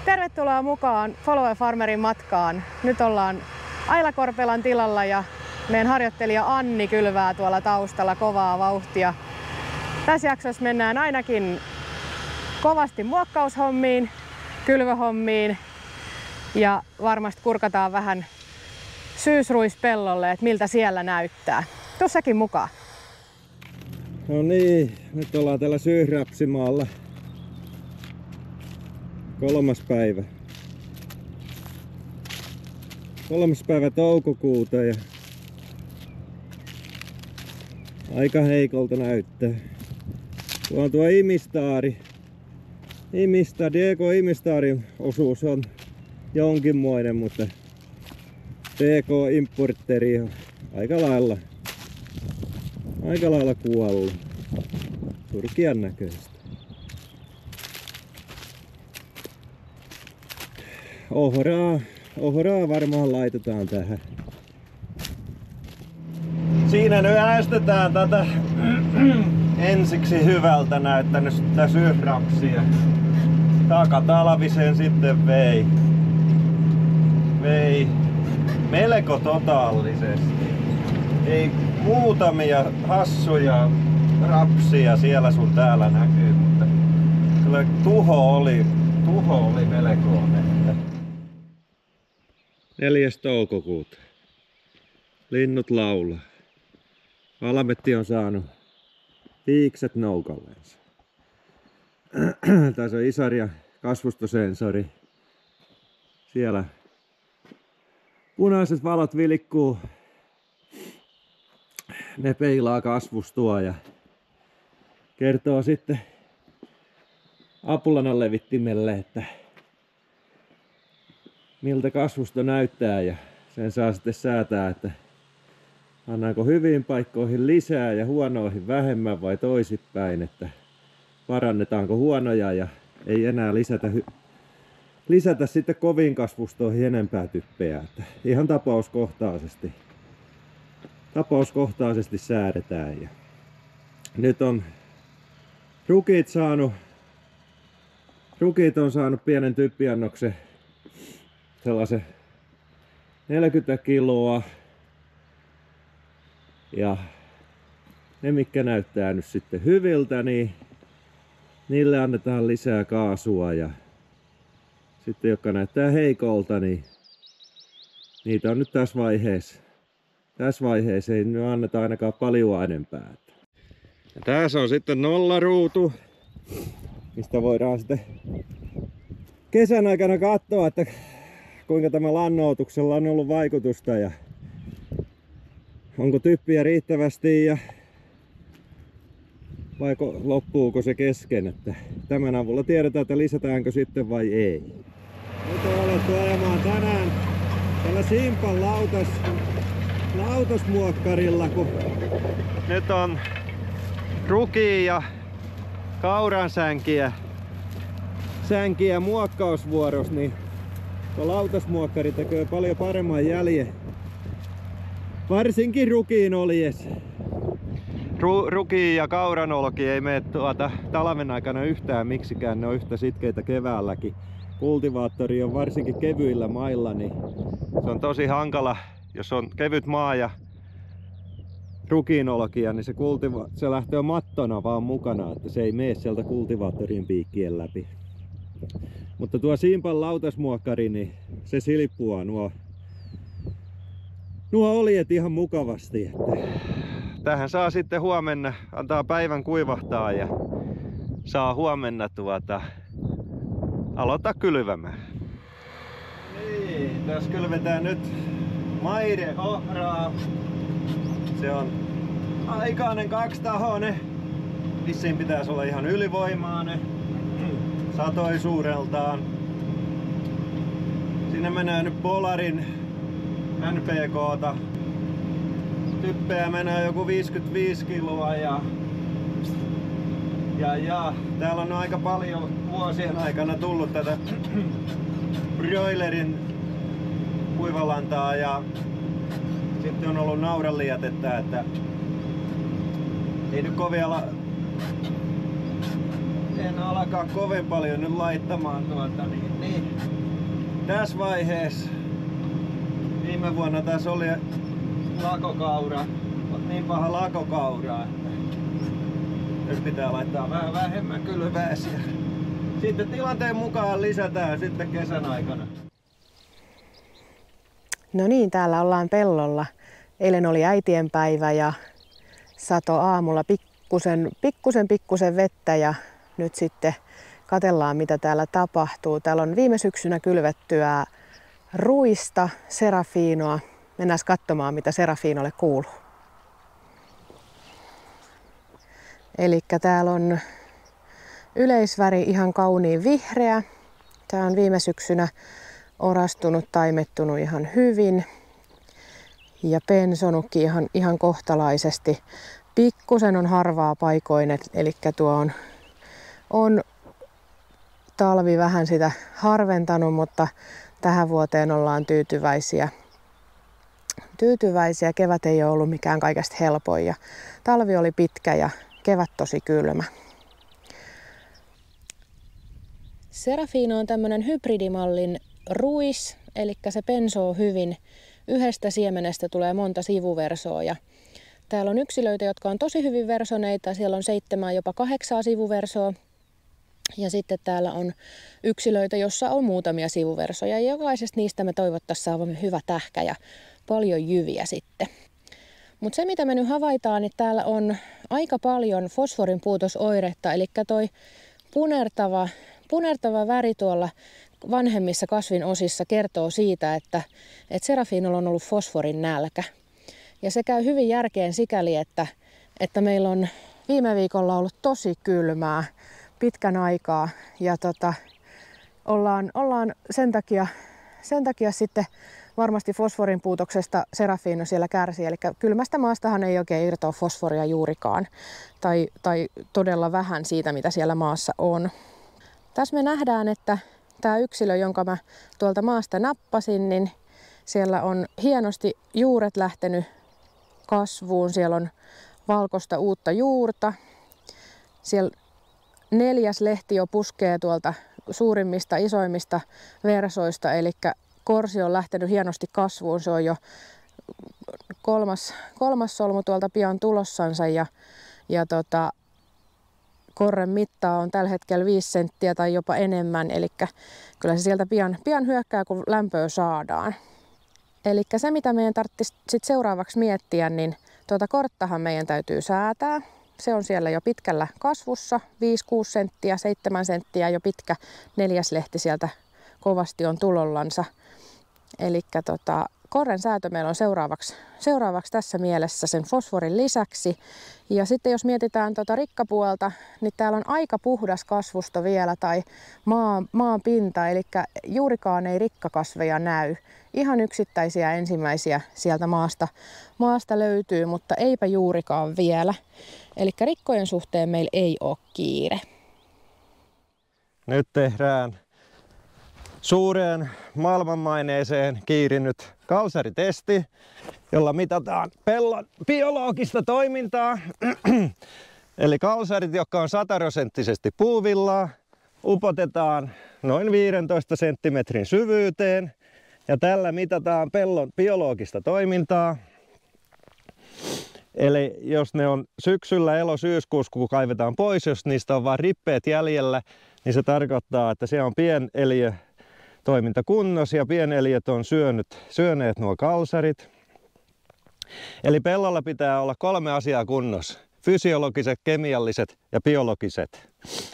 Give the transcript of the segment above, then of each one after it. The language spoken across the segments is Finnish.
Tervetuloa mukaan Follow Farmerin matkaan. Nyt ollaan Ailakorpelan tilalla ja meidän harjoittelija Anni kylvää tuolla taustalla kovaa vauhtia. Tässä jaksossa mennään ainakin kovasti muokkaushommiin, kylvöhommiin ja varmasti kurkataan vähän syysruispellolle, että miltä siellä näyttää. Tussakin mukaan. No niin, nyt ollaan täällä syysrapsimaalla. 3. päivä. 3. päivä toukokuuta ja aika heikolta näyttää. Tuo on tuo Imistaari. DK Imistaarin osuus on jonkinmoinen, mutta DK Importeri on aika lailla kuollut. Surkean näköistä. Ohraa varmaan laitetaan tähän. Siinä nyt äänestetään tätä ensiksi hyvältä näyttänyt sitä syysrapsia. Takatalviseen sitten vei melko totaalisesti. Ei muutamia hassuja rapsia siellä sun täällä näkyy, mutta kyllä tuho oli melkoinen. 4. toukokuuta. Linnut laulaa. Valmetti on saanut viikset noukalleensa. Tässä on Isaria kasvustosensori. Siellä punaiset valot vilkkuu. Ne peilaa kasvustua ja kertoo sitten apulanan levittimelle, että miltä kasvusto näyttää, ja sen saa sitten säätää, että annaanko hyviin paikkoihin lisää ja huonoihin vähemmän vai toisinpäin, että parannetaanko huonoja ja ei enää lisätä sitten koviin kasvustoihin enempää typpeä. Että ihan tapauskohtaisesti säädetään. Ja nyt on rukit on saanut pienen typpiannoksen, sellaisen 40 kiloa. Ja ne, mitkä näyttää nyt sitten hyviltä, niin niille annetaan lisää kaasua, ja sitten jotka näyttää heikolta, niin niitä on nyt tässä vaiheessa ei nyt anneta ainakaan paljon enempää. Ja tässä on sitten nollaruutu, mistä voidaan sitten kesän aikana katsoa, että kuinka tämä lannoituksella on ollut vaikutusta ja onko typpiä riittävästi ja vai loppuuko se kesken. Että tämän avulla tiedetään, että lisätäänkö sitten vai ei. Nyt on alettu ajamaan tänään tällä Simpan lautasmuokkarilla, kun nyt on rukia ja kauransänkiä muokkausvuorossa, niin tuo lautasmuokkari tekee paljon paremman jäljen. Varsinkin rukiin oljes. Rukiin ja kauranolki ei mene talven aikana yhtään miksikään, ne on yhtä sitkeitä keväälläkin. Kultivaattori on varsinkin kevyillä mailla, niin se on tosi hankala, jos on kevyt maa ja rukiinolokia, niin se lähtee mattona vaan mukana, että se ei mene sieltä kultivaattorin piikkien läpi. Mutta tuo Simpan lautasmuokkari, niin se silppuaa nuo oljet ihan mukavasti. Että tähän saa sitten huomenna, antaa päivän kuivahtaa ja saa huomenna aloittaa kylvämään. Niin, tässä kylvetään nyt maideohraa. Se on aikainen kaksitahoinen. Vissiin pitäisi olla ihan ylivoimainen satoisuudeltaan. Sinne menee nyt Polarin NPK:ta. Typpeä menee joku 55 kiloa ja täällä on aika paljon vuosien aikana tullut tätä broilerin kuivalantaa ja sitten on ollut naudanliätettä, että ei nyt en alkaa kovin paljon nyt laittamaan tässä vaiheessa. Viime vuonna tässä oli lakokaura, niin paha lakokaura, että nyt pitää laittaa vähän vähemmän kylväisiä. Sitten tilanteen mukaan lisätään sitten kesän aikana. No niin, täällä ollaan pellolla. Eilen oli äitienpäivä ja sato aamulla pikkusen vettä ja nyt sitten katsellaan mitä täällä tapahtuu. Täällä on viime syksynä kylvettyä ruista, serafinoa. Mennään katsomaan mitä serafinolle kuuluu. Elikkä täällä on yleisväri ihan kauniin vihreä. Tää on viime syksynä orastunut, taimettunut ihan hyvin ja pensonutkin ihan kohtalaisesti. Pikkusen on harvaa paikoin, eli tuo on talvi vähän sitä harventanut, mutta tähän vuoteen ollaan tyytyväisiä. Kevät ei ole ollut mikään kaikesta helpoin ja talvi oli pitkä ja kevät tosi kylmä. Serafino on tämmönen hybridimallin ruis, eli se pensoo hyvin. Yhdestä siemenestä tulee monta sivuversoa ja täällä on yksilöitä, jotka on tosi hyvin versoneita. Siellä on 7, jopa 8 sivuversoa. Ja sitten täällä on yksilöitä, jossa on muutamia sivuversoja. Ja jokaisesta niistä me toivottaisiin saavamme hyvä tähkä ja paljon jyviä sitten. Mutta se mitä me nyt havaitaan, niin täällä on aika paljon fosforin puutosoiretta. Eli toi punertava väri tuolla vanhemmissa kasvin osissa kertoo siitä, että serafinolla on ollut fosforin nälkä. Ja se käy hyvin järkeen sikäli, että meillä on viime viikolla ollut tosi kylmää pitkän aikaa. Ja ollaan sen takia sitten varmasti fosforin puutoksesta serafino siellä kärsii. Eli kylmästä maastahan ei oikein irtoa fosforia juurikaan. Tai todella vähän siitä, mitä siellä maassa on. Tässä me nähdään, että tämä yksilö, jonka mä tuolta maasta nappasin, niin siellä on hienosti juuret lähtenyt kasvuun. Siellä on valkoista uutta juurta. Siellä 4. lehti jo puskee tuolta suurimmista, isoimmista versoista, eli korsi on lähtenyt hienosti kasvuun. Se on jo kolmas solmu tuolta pian tulossansa ja korren mitta on tällä hetkellä 5 senttiä tai jopa enemmän, eli kyllä se sieltä pian hyökkää, kun lämpöä saadaan. Eli se, mitä meidän tarvitsisi sit seuraavaksi miettiä, niin tuota korttahan meidän täytyy säätää. Se on siellä jo pitkällä kasvussa, 5-6 senttiä, 7 senttiä jo pitkä 4. lehti sieltä kovasti on tulollansa. Eli korren säätö meillä on seuraavaksi tässä mielessä sen fosforin lisäksi. Ja sitten jos mietitään rikkapuolta, niin täällä on aika puhdas kasvusto vielä tai maan pinta, eli juurikaan ei rikkakasveja näy. Ihan yksittäisiä ensimmäisiä sieltä maasta löytyy, mutta eipä juurikaan vielä. Eli rikkojen suhteen meillä ei ole kiire. Nyt tehdään suureen maailmanmaineeseen kiirinyt kalsaritesti, jolla mitataan pellon biologista toimintaa. Eli kalsarit, jotka on 100% puuvillaa, upotetaan noin 15 senttimetrin syvyyteen. Ja tällä mitataan pellon biologista toimintaa. Eli jos ne on syksyllä elo-syyskuussa, kun kaivetaan pois, jos niistä on vain rippeet jäljellä, niin se tarkoittaa, että siellä on pieneliö toiminta kunnossa ja pieneliöt on syöneet nuo kalsarit. Eli pellolla pitää olla 3 asiaa kunnossa. Fysiologiset, kemialliset ja biologiset.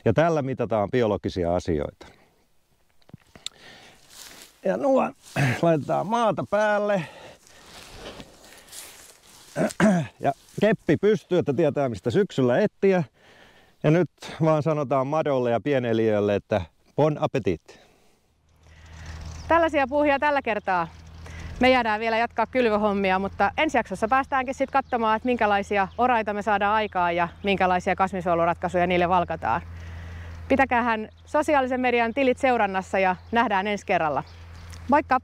Ja tällä mitataan biologisia asioita. Ja nuo laitetaan maata päälle. Ja keppi pystyy, että tietää mistä syksyllä etsiä. Ja nyt vaan sanotaan madolle ja pieneliöille, että bon appetit. Tällaisia puuhia tällä kertaa. Me jäädään vielä jatkaa kylvöhommia, mutta ensi jaksossa päästäänkin sitten katsomaan, että minkälaisia oraita me saadaan aikaan ja minkälaisia kasvinsuojeluratkaisuja niille valkataan. Pitäkäähän sosiaalisen median tilit seurannassa ja nähdään ensi kerralla. Moikka!